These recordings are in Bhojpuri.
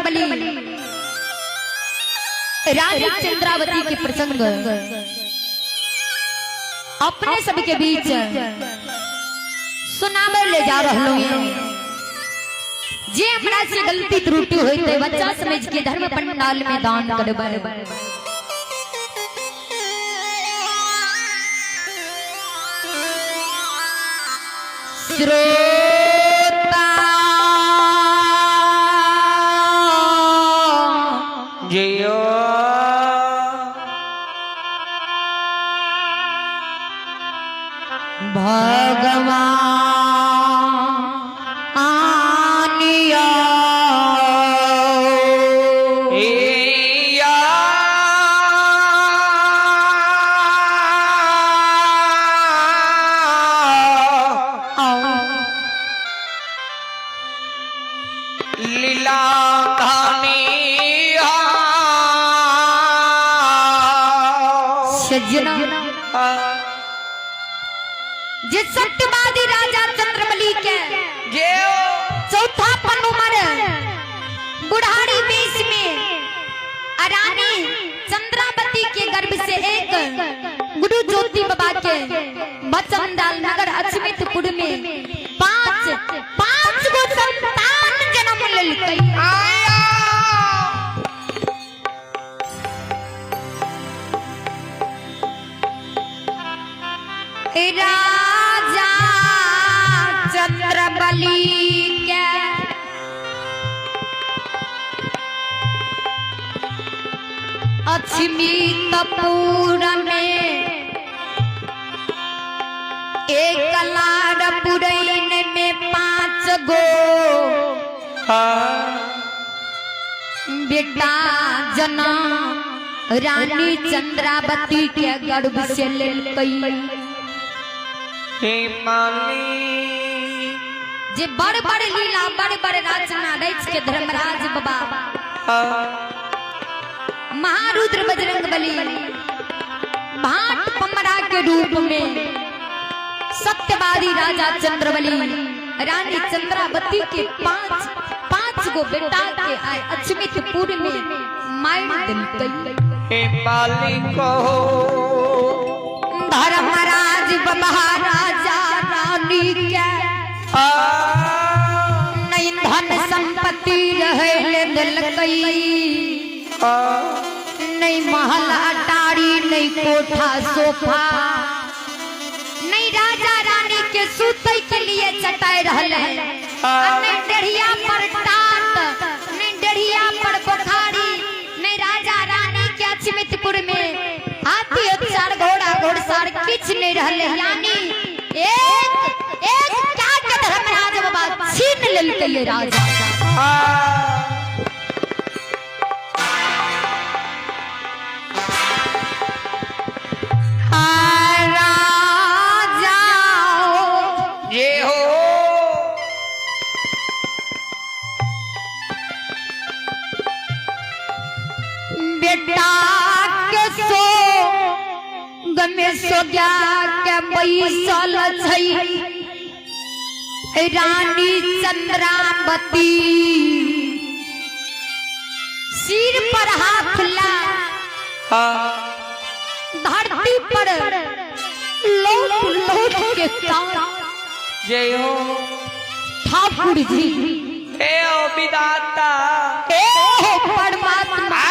चंद्रबली रानी चंद्रावती के प्रसंग अपने सबके बीच सुनावे ले जा रहलो हैं। जे हमरा से गलती त्रुटि होई ते बच्चा समझ के धर्म पंडाल में दान करबे। श्रोता जियो भगवान लीला कहानी सजना जिस सत्यवादी राजा चंद्रबली के चौथा पनुमर बुढ़ारी वेश में रानी चंद्रावती के गर्भ से एक गुरु ज्योति बाबा के बचनदाल नगर अछमितपुर में पांच गो संतान जन्म लेलकै। राजा चंद्रबली के अछमितपुर में एक लाड़ पुरैन में 5 गो बेटा जना रानी चंद्रावती के गर्भ से लेलकै। जे बड़ बड़ लीला बड़ बड़ रचना रच के धर्मराज बाबा महारुद्र बजरंगबली भाट पमरा के रूप में सत्यवादी राजा चंद्रबली रानी चंद्रावती के पांच गो बेटा के आए अछमितपुर में मार दिलकै। धर्मराज बाबा राजा रानी के नहीं धन संपत्ति रहे दिलकै, नहीं महल अटारी नहीं कोठा सोफा, नहीं राजा रानी के सूते के लिए चटाई रहले, नहीं डेढ़िया पर टाट, नहीं डेढ़िया पर बुखारी, नहीं राजा रानी के अछमितपुर में हाथी चार घोड़ा घोड़सवार किछ नहीं रहले। यानी एक क्या के धर्मराज बाबा छीन लेलकै राजा। बेटा के सो गमे सो गया के बैसल छै रानी चंद्रावती, सिर पर हाथ ला धरती पर लोट लोट के जय हो ठाकुर जी, हे ओ विधाता, हे हो परमात्मा,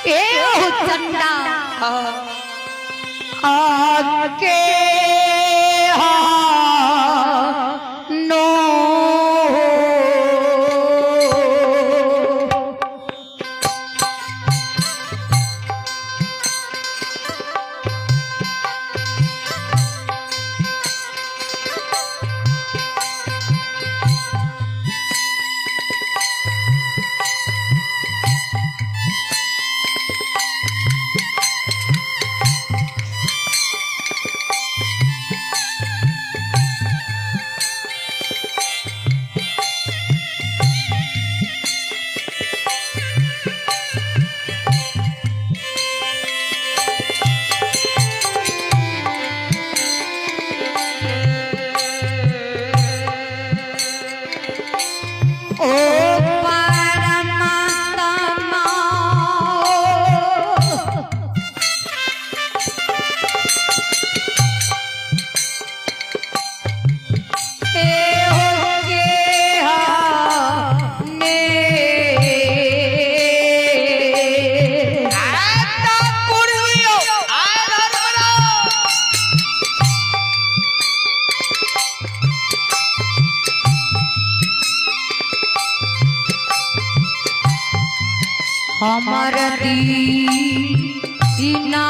हे हो चंदा आके नो हमर दीना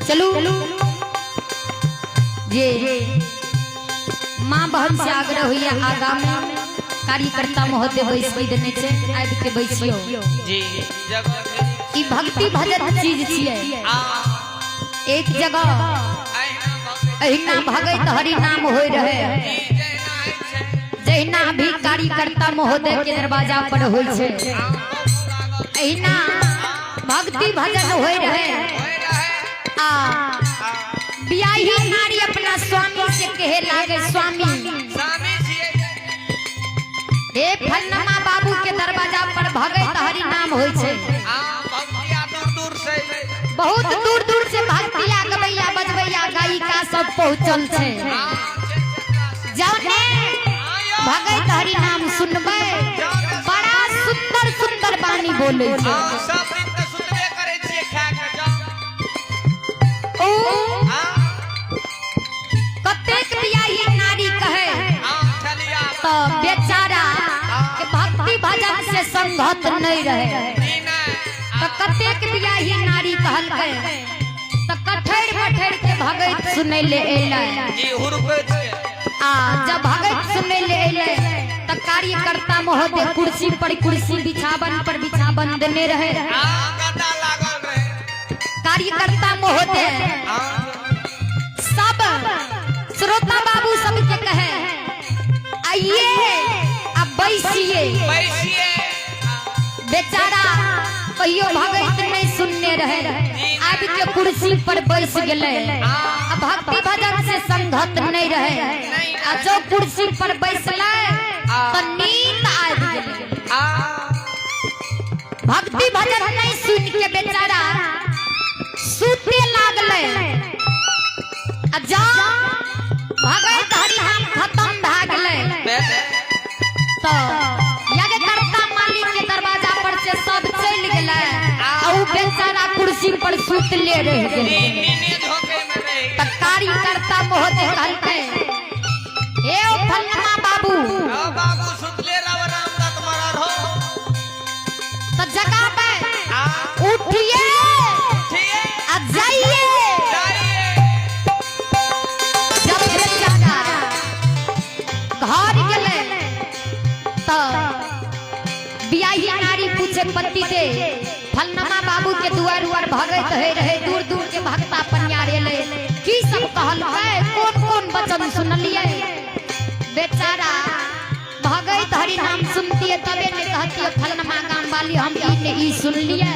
चलू जे माँ बहन से आग्रह हुई आगा में कार्यकर्ता महोदय बैसी देने से आबि के बैसियो जी जगह ई भक्ति भजन चीज छियै एक जगह अहिना भगत हरि नाम होय रहे जहिना भी कार्यकर्ता महोदय के दरवाजा पर होय छै अहिना भक्ति भजन होय रहे आ बियाही नारी अपना स्वामी से कहे लागे स्वामी हे फन्नमा बाबू के दरवाजा पर भगत हरि नाम होय छै बहुत दूर दूर से भक्तिया गवैया बजवैया गायिका सब पहुंचल छै जाने भगत हरि नाम सुनबै बड़ा सुंदर सुंदर बानी बोले छै सब दिन त सुनबे करे छियै खा के जाओ ओ कतेक बियाही नारी कहे तो बेचारा के भक्ति भजन से संगत नहीं रहे तो कतेक बियाही नारी कहलकै तो कठैर बठैर के भगत सुनै ले एलै जी हुरपे छै आ जब भगत सुनै ले एलै तो कार्यकर्ता महोदय कुर्सी पर कुर्सी बिछावन पर बिछावन देने रहे गदा लागल रहे कार्यकर्ता महोदय सब श्रोता बाबू सब के कहे आइए अब बैसिए बेचारा कहियो भगत नहीं सुनने रहे अब के कुर्सी पर बैस गेले अब भक्ति भजन से संगत नहीं रहे आ जो कुर्सी पर बैसले तो नींद आबि गेले भक्ति भजन नहीं सुन के बेचारा सूते लागले आ जा भगत हरि नाम खत्म भ गेले तो यज्ञकर्ता मालिक के दरवाजा पर से सब चल गेले आ उ बेचारा कुर्सी पर सुतले रह गेले त कार्यकर्ता महोदय कहलकै हे ओ फन्नमा बाबू बाबू सुतले रह रामदत्त मरर हो त जगाबे उठिए आ जाइए जब बेचारा घर गेले त बियाही नारी पूछे पति दे फन्नमा बाबू के दुआर उआर भगत है रहे दूर दूर के भक्ता पनियार एले की सब कहलकै कौन कौन वचन सुनलिए बेचारा भगत हरि नाम सुनतिए तबे ने कहतिए फलनमा गांव वाली हम ई सुनलिए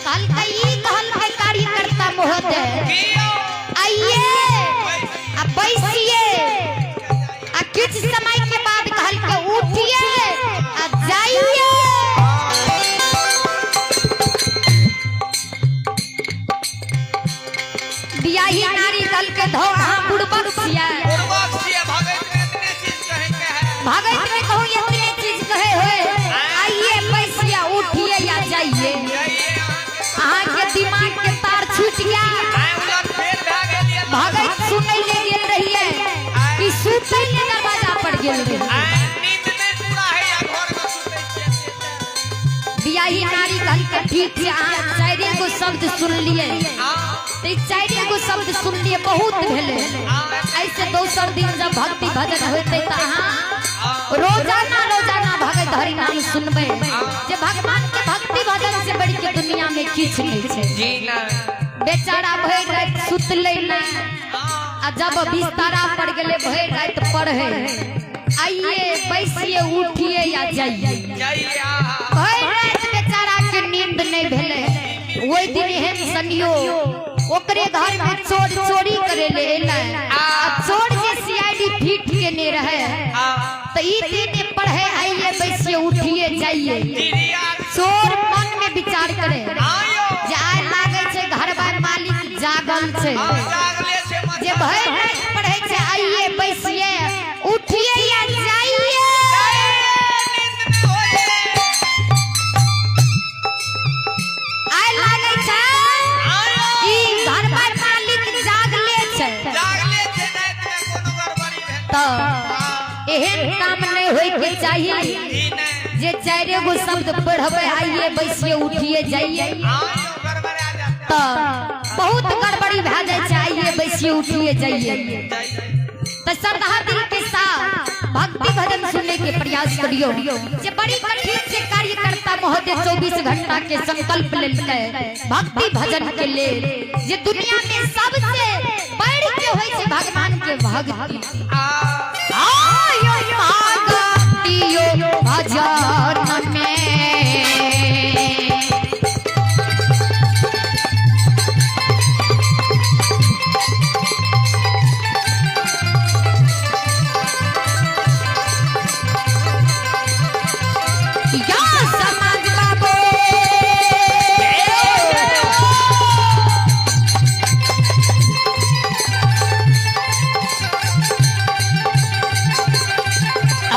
कहलकै ई कहलकै कार्यकर्ता महोदय आइए आ बैसिए आ कुछ समय के बाद कहलकै उठिए आ जाइए बियाही नारी कहलकै धो अहाँ बुड़बक छियै भगत में इतने चीज कहे के है भगत में कहूँ इतने चीज कहे होए आइए बैसिए उठिए या जाइए अहाँ के दिमाग के तार छूट गया भगत सुनै ले गेल रहिए कि सुतै ले दरवाजा पर गेल रहिए नींद में पूरा है या घर में सुतै छियै बियाही नारी कहलकै ठीक छै अहाँ चारिए गो शब्द सुन लिए तो चारिए गो शब्द सुन लिए बहुत भेले ऐसे दोसर दिन जब भक्ति भजन होते तो अहाँ रोजाना रोजाना भगत हरि नाम सुनबे जे भगवान के भक्ति भजन से बढ़ के दुनिया में किछ नहीं छै जी ना बेचारा भर रात सुतले नहीं आ जब बिस्तारा पड़ गेले भर रात पढ़े आइए बैसिए उठिए या जाइए भर रात बेचारा के नींद नहीं भेले ओई दिन एहन सनियो ओकरे घर में चोर चोरी करे ले एला आ चोर के सीआईडी फिट के ने रहे तो ई दिन पढ़े आइए बैसिए उठिए जाइए चोर मन में विचार करे जे आय लागे छै घरवा मालिक जागल छै जे भर रात पढ़े छै आइए बैसिए उठिए या जाइए आय लागे छै ई घरवा मालिक जागले छै तो एहन काम नहीं होय के चाहिए जे चारे गो शब्द पढ़बे आइए बैसिए उठिए जाइए तो बहुत गड़बड़ी भे जाए चाहिए बैसिए उठिए जाइए तो श्रद्धा दिल के साथ भक्ति भजन सुनने के प्रयास करियो जे बड़ी कठिन से कार्यकर्ता महोदय 24 घंटा के संकल्प ले भक्ति भजन के ले जे दुनिया में सबसे बढ़ के होय छै भगवान के भक्ति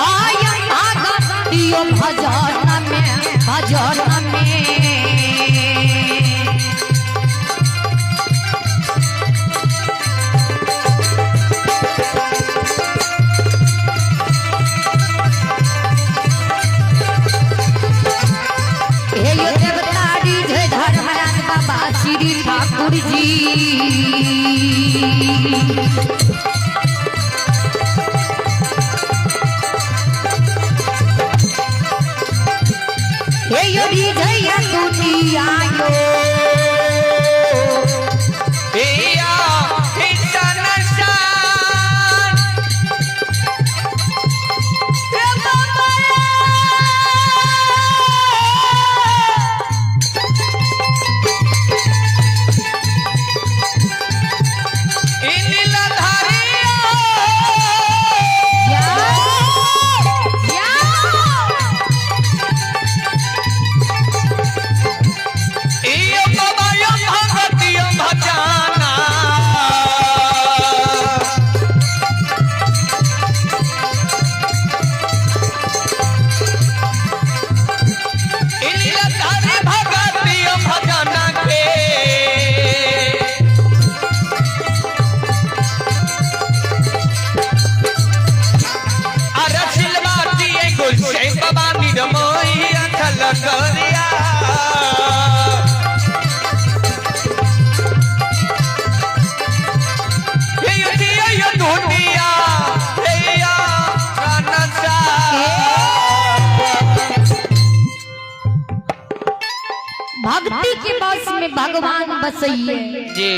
आयो भगतियो भजन में भजन में हे यो देवतारी जय धर्मराज बाबा श्री ठाकुर जी हे यो जया दुनिया यो या हिंदनशान हे बाबा इनीला धारिया या इयो बाबा यो भगति यो भजाना इनीला धारी भगति यो भजाना के अरे सिलवाती ए गुलशे बाबा निरमोई अथल करिया भक्ति के बस में भगवान बसइए जी